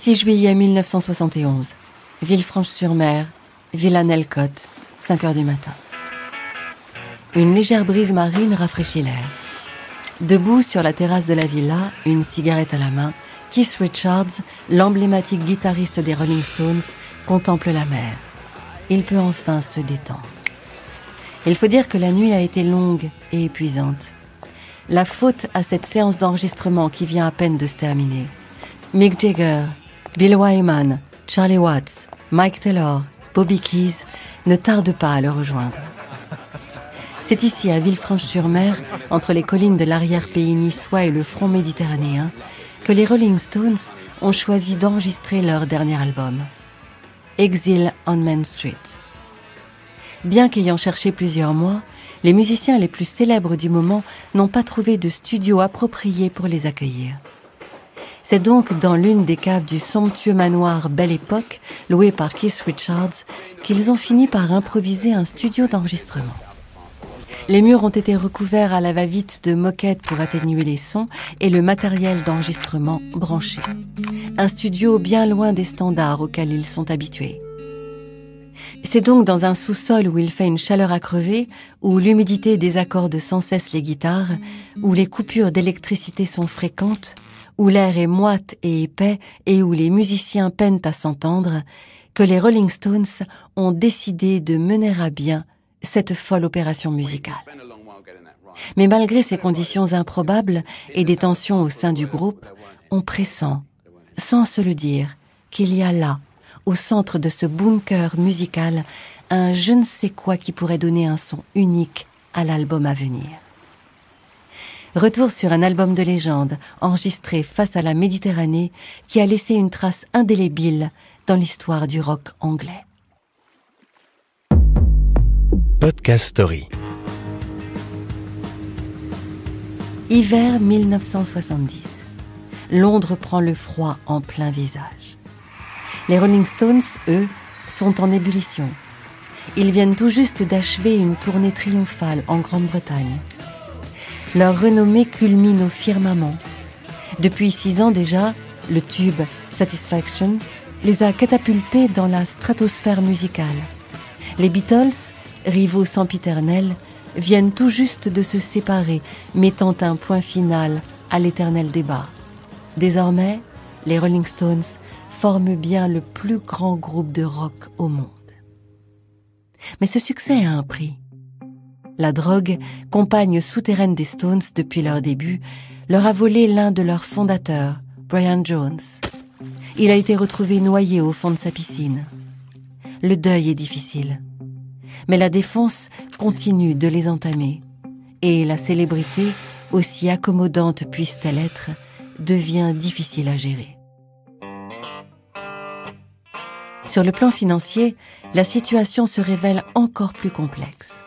6 juillet 1971, Villefranche-sur-Mer, Villa Nelcote, 5 heures du matin. Une légère brise marine rafraîchit l'air. Debout sur la terrasse de la villa, une cigarette à la main, Keith Richards, l'emblématique guitariste des Rolling Stones, contemple la mer. Il peut enfin se détendre. Il faut dire que la nuit a été longue et épuisante. La faute à cette séance d'enregistrement qui vient à peine de se terminer. Mick Jagger, Bill Wyman, Charlie Watts, Mike Taylor, Bobby Keys ne tardent pas à le rejoindre. C'est ici, à Villefranche-sur-Mer, entre les collines de l'arrière-pays niçois et le front méditerranéen, que les Rolling Stones ont choisi d'enregistrer leur dernier album, Exile on Main Street. Bien qu'ayant cherché plusieurs mois, les musiciens les plus célèbres du moment n'ont pas trouvé de studio approprié pour les accueillir. C'est donc dans l'une des caves du somptueux manoir Belle Époque, loué par Keith Richards, qu'ils ont fini par improviser un studio d'enregistrement. Les murs ont été recouverts à la va-vite de moquettes pour atténuer les sons et le matériel d'enregistrement branché. Un studio bien loin des standards auxquels ils sont habitués. C'est donc dans un sous-sol où il fait une chaleur à crever, où l'humidité désaccorde sans cesse les guitares, où les coupures d'électricité sont fréquentes, où l'air est moite et épais et où les musiciens peinent à s'entendre, que les Rolling Stones ont décidé de mener à bien cette folle opération musicale. Mais malgré ces conditions improbables et des tensions au sein du groupe, on pressent, sans se le dire, qu'il y a là, au centre de ce bunker musical, un je ne sais quoi qui pourrait donner un son unique à l'album à venir. Retour sur un album de légende, enregistré face à la Méditerranée, qui a laissé une trace indélébile dans l'histoire du rock anglais. Podcast Story. Hiver 1970. Londres prend le froid en plein visage. Les Rolling Stones, eux, sont en ébullition. Ils viennent tout juste d'achever une tournée triomphale en Grande-Bretagne. Leur renommée culmine au firmament. Depuis 6 ans déjà, le tube Satisfaction les a catapultés dans la stratosphère musicale. Les Beatles, rivaux sempiternels, viennent tout juste de se séparer, mettant un point final à l'éternel débat. Désormais, les Rolling Stones forment bien le plus grand groupe de rock au monde. Mais ce succès a un prix. La drogue, compagne souterraine des Stones depuis leur début, leur a volé l'un de leurs fondateurs, Brian Jones. Il a été retrouvé noyé au fond de sa piscine. Le deuil est difficile. Mais la défense continue de les entamer. Et la célébrité, aussi accommodante puisse-t-elle être, devient difficile à gérer. Sur le plan financier, la situation se révèle encore plus complexe.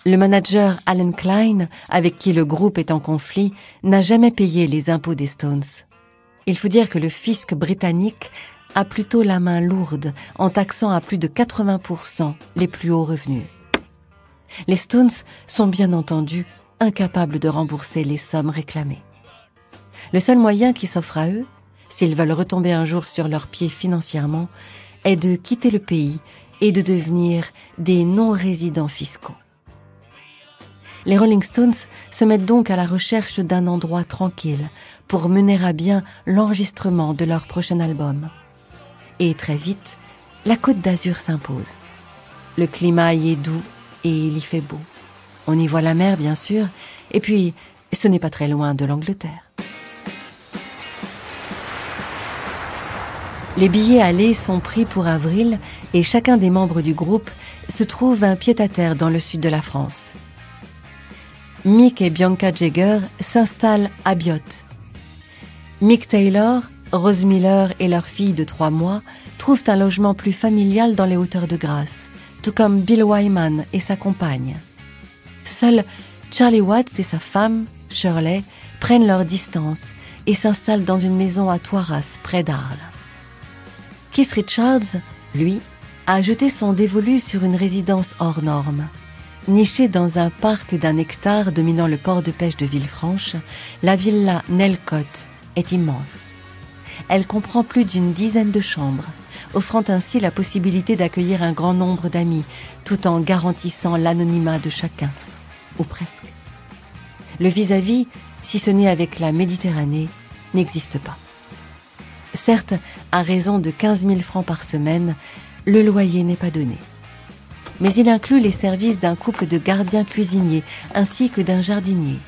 Le manager Alan Klein, avec qui le groupe est en conflit, n'a jamais payé les impôts des Stones. Il faut dire que le fisc britannique a plutôt la main lourde en taxant à plus de 80% les plus hauts revenus. Les Stones sont bien entendu incapables de rembourser les sommes réclamées. Le seul moyen qui s'offre à eux, s'ils veulent retomber un jour sur leurs pieds financièrement, est de quitter le pays et de devenir des non-résidents fiscaux. Les Rolling Stones se mettent donc à la recherche d'un endroit tranquille pour mener à bien l'enregistrement de leur prochain album. Et très vite, la Côte d'Azur s'impose. Le climat y est doux et il y fait beau. On y voit la mer, bien sûr, et puis ce n'est pas très loin de l'Angleterre. Les billets allés sont pris pour avril et chacun des membres du groupe se trouve un pied-à-terre dans le sud de la France. Mick et Bianca Jagger s'installent à Biot. Mick Taylor, Rose Miller et leur fille de 3 mois trouvent un logement plus familial dans les hauteurs de Grasse, tout comme Bill Wyman et sa compagne. Seuls Charlie Watts et sa femme, Shirley, prennent leur distance et s'installent dans une maison à Toiras, près d'Arles. Keith Richards, lui, a jeté son dévolu sur une résidence hors norme. Nichée dans un parc d'1 hectare dominant le port de pêche de Villefranche, la villa Nelcote est immense. Elle comprend plus d'une dizaine de chambres, offrant ainsi la possibilité d'accueillir un grand nombre d'amis, tout en garantissant l'anonymat de chacun, ou presque. Le vis-à-vis, si ce n'est avec la Méditerranée, n'existe pas. Certes, à raison de 15 000 francs par semaine, le loyer n'est pas donné. Mais il inclut les services d'un couple de gardiens cuisiniers ainsi que d'un jardinier.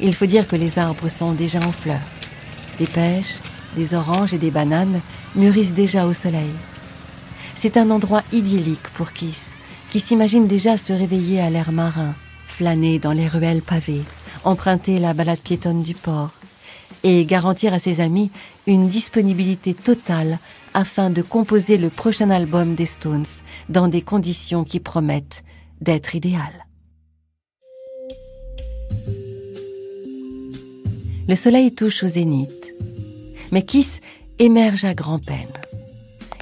Il faut dire que les arbres sont déjà en fleurs. Des pêches, des oranges et des bananes mûrissent déjà au soleil. C'est un endroit idyllique pour Keith, qui s'imagine déjà se réveiller à l'air marin, flâner dans les ruelles pavées, emprunter la balade piétonne du port et garantir à ses amis une disponibilité totale afin de composer le prochain album des Stones dans des conditions qui promettent d'être idéales. Le soleil touche au zénith, mais Keith émerge à grand-peine.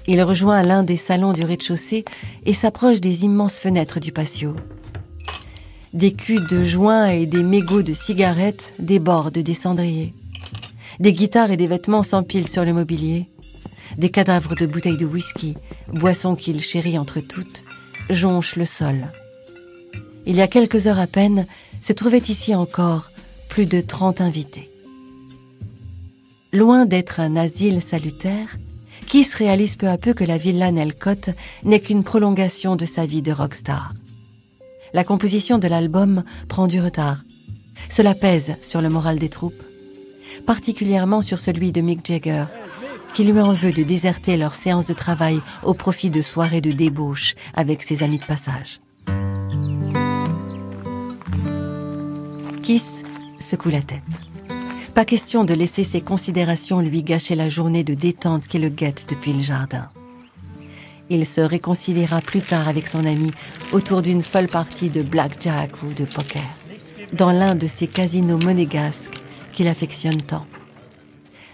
Il rejoint l'un des salons du rez-de-chaussée et s'approche des immenses fenêtres du patio. Des culs de joints et des mégots de cigarettes débordent des cendriers. Des guitares et des vêtements s'empilent sur le mobilier. Des cadavres de bouteilles de whisky, boissons qu'il chérit entre toutes, jonchent le sol. Il y a quelques heures à peine, se trouvaient ici encore plus de 30 invités. Loin d'être un asile salutaire, Keith réalise peu à peu que la villa Nelcott n'est qu'une prolongation de sa vie de rockstar. La composition de l'album prend du retard. Cela pèse sur le moral des troupes, particulièrement sur celui de Mick Jagger, qui lui en veut de déserter leur séance de travail au profit de soirées de débauche avec ses amis de passage. Keith secoue la tête. Pas question de laisser ses considérations lui gâcher la journée de détente qui le guette depuis le jardin. Il se réconciliera plus tard avec son ami autour d'une folle partie de blackjack ou de poker, dans l'un de ces casinos monégasques qu'il affectionne tant.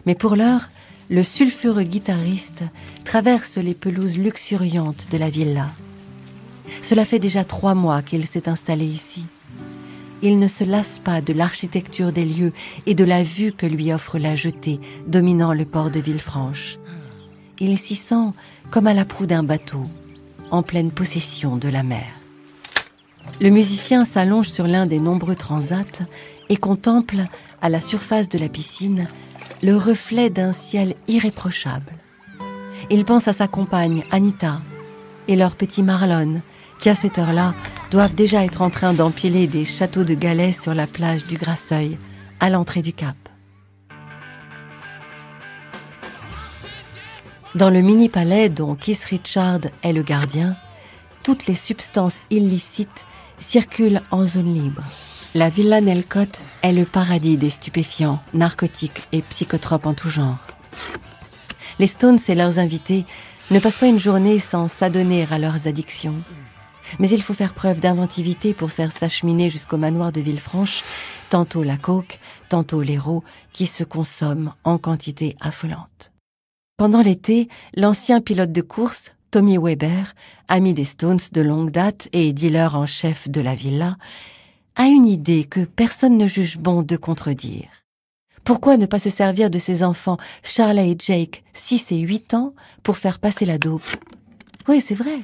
Mais pour l'heure, le sulfureux guitariste traverse les pelouses luxuriantes de la villa. Cela fait déjà 3 mois qu'il s'est installé ici. Il ne se lasse pas de l'architecture des lieux et de la vue que lui offre la jetée dominant le port de Villefranche. Il s'y sent comme à la proue d'un bateau, en pleine possession de la mer. Le musicien s'allonge sur l'un des nombreux transats et contemple, à la surface de la piscine, le reflet d'un ciel irréprochable. Il pense à sa compagne, Anita, et leur petit Marlon, qui à cette heure-là doivent déjà être en train d'empiler des châteaux de galets sur la plage du Grasseuil, à l'entrée du Cap. Dans le mini-palais dont Keith Richards est le gardien, toutes les substances illicites circulent en zone libre. La villa Nelcott est le paradis des stupéfiants, narcotiques et psychotropes en tout genre. Les Stones et leurs invités ne passent pas une journée sans s'adonner à leurs addictions. Mais il faut faire preuve d'inventivité pour faire s'acheminer jusqu'au manoir de Villefranche tantôt la coke, tantôt l'héros qui se consomment en quantité affolante. Pendant l'été, l'ancien pilote de course, Tommy Weber, ami des Stones de longue date et dealer en chef de la villa, a une idée que personne ne juge bon de contredire. Pourquoi ne pas se servir de ses enfants, Charlie et Jake, 6 et 8 ans, pour faire passer la dope? Oui, c'est vrai.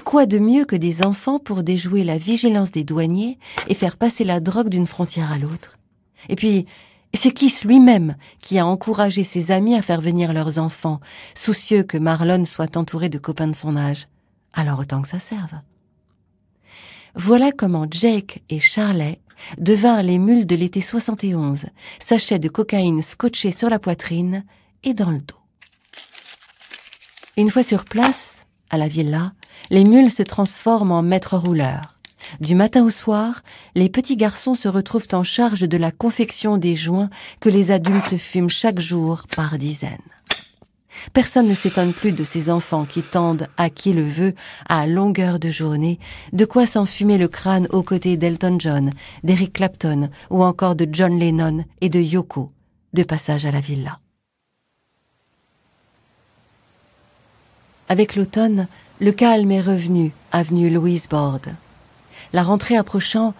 Quoi de mieux que des enfants pour déjouer la vigilance des douaniers et faire passer la drogue d'une frontière à l'autre? Et puis, c'est Keith lui-même qui a encouragé ses amis à faire venir leurs enfants, soucieux que Marlon soit entouré de copains de son âge. Alors autant que ça serve. Voilà comment Jake et Charlie devinrent les mules de l'été 71, sachets de cocaïne scotchés sur la poitrine et dans le dos. Une fois sur place, à la villa, les mules se transforment en maîtres rouleurs. Du matin au soir, les petits garçons se retrouvent en charge de la confection des joints que les adultes fument chaque jour par dizaines. Personne ne s'étonne plus de ces enfants qui tendent, à qui le veut, à longueur de journée, de quoi s'enfumer le crâne aux côtés d'Elton John, d'Eric Clapton ou encore de John Lennon et de Yoko, de passage à la villa. Avec l'automne, le calme est revenu, avenue Louise Borde. La rentrée approchant,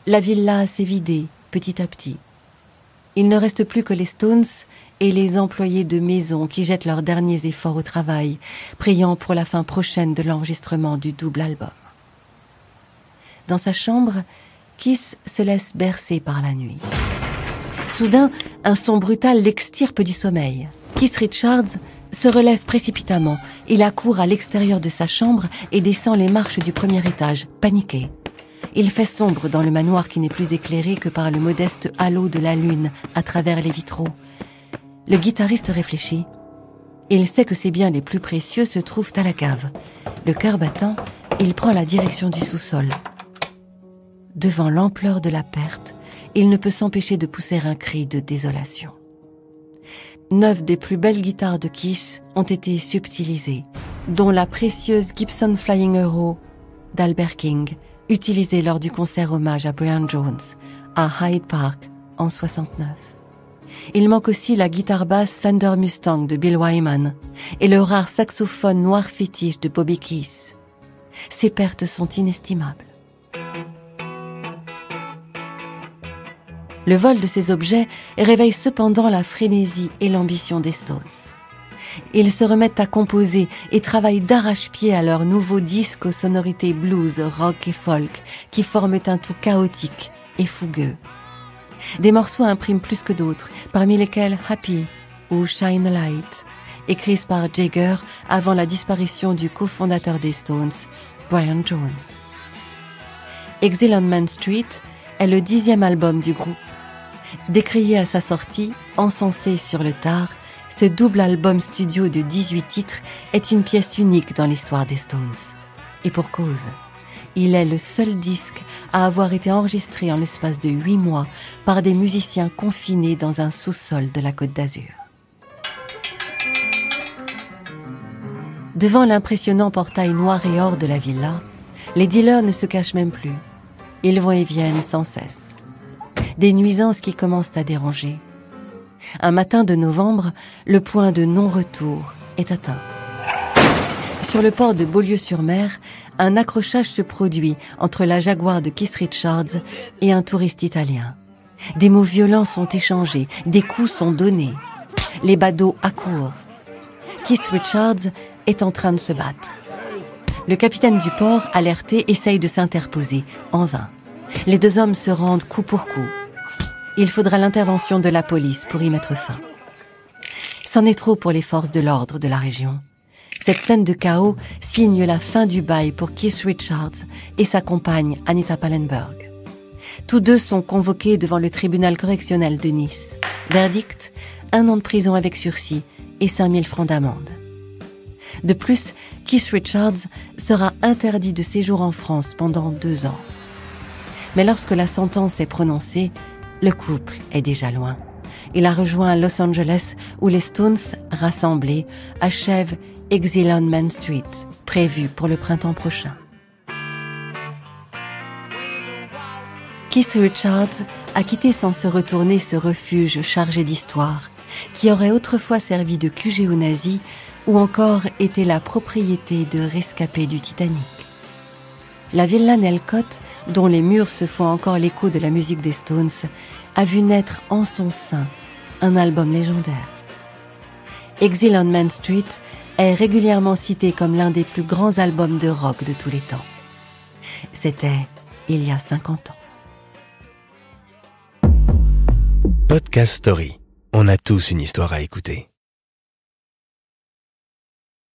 la villa s'est vidée petit à petit. il ne reste plus que les Stones et les employés de maison qui jettent leurs derniers efforts au travail, priant pour la fin prochaine de l'enregistrement du double album. Dans sa chambre, Keith se laisse bercer par la nuit. Soudain, un son brutal l'extirpe du sommeil. Keith Richards se relève précipitamment. Il accourt à l'extérieur de sa chambre et descend les marches du premier étage, paniqué. Il fait sombre dans le manoir qui n'est plus éclairé que par le modeste halo de la lune à travers les vitraux. Le guitariste réfléchit. Il sait que ses biens les plus précieux se trouvent à la cave. Le cœur battant, il prend la direction du sous-sol. Devant l'ampleur de la perte, il ne peut s'empêcher de pousser un cri de désolation. 9 des plus belles guitares de Keith ont été subtilisées, dont la précieuse Gibson Flying Euro d'Albert King, utilisée lors du concert hommage à Brian Jones à Hyde Park en 69. Il manque aussi la guitare basse Fender Mustang de Bill Wyman et le rare saxophone noir fétiche de Bobby Keith. Ces pertes sont inestimables. Le vol de ces objets réveille cependant la frénésie et l'ambition des Stones. Ils se remettent à composer et travaillent d'arrache-pied à leur nouveau disque aux sonorités blues, rock et folk qui forment un tout chaotique et fougueux. Des morceaux impriment plus que d'autres, parmi lesquels Happy ou Shine a Light, écrits par Jagger avant la disparition du cofondateur des Stones, Brian Jones. Exile on Main Street est le 10e album du groupe. Décrié à sa sortie, encensé sur le tard, ce double album studio de 18 titres est une pièce unique dans l'histoire des Stones. Et pour cause, il est le seul disque à avoir été enregistré en l'espace de 8 mois par des musiciens confinés dans un sous-sol de la Côte d'Azur. Devant l'impressionnant portail noir et or de la villa, les dealers ne se cachent même plus. Ils vont et viennent sans cesse. Des nuisances qui commencent à déranger. Un matin de novembre, le point de non-retour est atteint. Sur le port de Beaulieu-sur-Mer, un accrochage se produit entre la Jaguar de Keith Richards et un touriste italien. Des mots violents sont échangés, des coups sont donnés. Les badauds accourent. Keith Richards est en train de se battre. Le capitaine du port, alerté, essaye de s'interposer, en vain. Les deux hommes se rendent coup pour coup. Il faudra l'intervention de la police pour y mettre fin. C'en est trop pour les forces de l'ordre de la région. Cette scène de chaos signe la fin du bail pour Keith Richards et sa compagne Anita Pallenberg. Tous deux sont convoqués devant le tribunal correctionnel de Nice. Verdict, 1 an de prison avec sursis et 5 000 francs d'amende. De plus, Keith Richards sera interdit de séjour en France pendant 2 ans. Mais lorsque la sentence est prononcée, le couple est déjà loin. Il a rejoint Los Angeles où les Stones, rassemblés, achèvent Exile on Main Street, prévu pour le printemps prochain. Keith Richards a quitté sans se retourner ce refuge chargé d'histoire, qui aurait autrefois servi de QG aux nazis ou encore été la propriété de rescapés du Titanic. La Villa Nelcott, dont les murs se font encore l'écho de la musique des Stones, a vu naître en son sein un album légendaire. Exile on Main Street est régulièrement cité comme l'un des plus grands albums de rock de tous les temps. C'était il y a 50 ans. Podcast Story. On a tous une histoire à écouter.